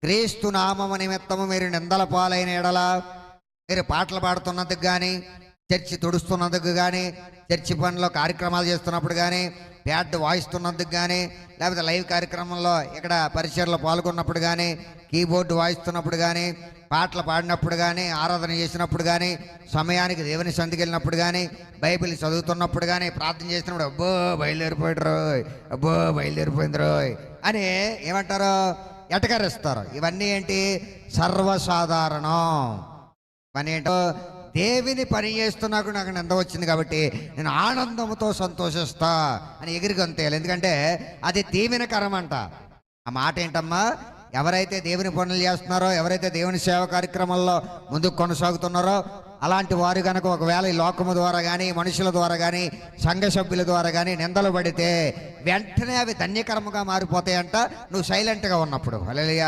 క్రీస్తు నామము నిమిత్తము మీరు నిందల పాలైన ఎడల, మీరు పాటలు పాడుతున్నందుకు కానీ, చర్చి తుడుస్తున్నందుకు కానీ, చర్చి పనిలో కార్యక్రమాలు చేస్తున్నప్పుడు కానీ, ప్యాడ్ వాయిస్తున్నందుకు కానీ, లేకపోతే లైవ్ కార్యక్రమంలో ఇక్కడ పరిచయలో పాల్గొన్నప్పుడు కానీ, కీబోర్డు వాయిస్తున్నప్పుడు కానీ, పాటలు పాడినప్పుడు కానీ, ఆరాధన చేసినప్పుడు కానీ, సమయానికి దేవుని సంధికి వెళ్ళినప్పుడు కానీ, బైబిల్ చదువుతున్నప్పుడు కానీ, ప్రార్థన చేసినప్పుడు అబ్బో బయలుదేరిపోయాడు రోయ్, అబ్బో బయలుదేరిపోయింది రోయ్ అని ఏమంటారు? ఎటకరిస్తారు. ఇవన్నీ ఏంటి? సర్వసాధారణం. పని ఏంటో దేవుని పని చేస్తున్నాకు నాకు నింద వచ్చింది కాబట్టి నేను ఆనందంతో సంతోషిస్తా అని ఎగిరి గంతేయాలి. ఎందుకంటే అది దీవెనకరం అంట. ఆ మాట ఏంటమ్మా? ఎవరైతే దేవుని పనులు చేస్తున్నారో, ఎవరైతే దేవుని సేవ కార్యక్రమాల్లో ముందుకు కొనసాగుతున్నారో అలాంటి వారు కనుక ఒకవేళ ఈ లోకము ద్వారా కానీ, మనుషుల ద్వారా కానీ, సంఘ సభ్యుల ద్వారా కానీ నిందలు పడితే వెంటనే అవి ధన్యకరముగా మారిపోతాయంట, నువ్వు సైలెంట్గా ఉన్నప్పుడు. హల్లెలూయా.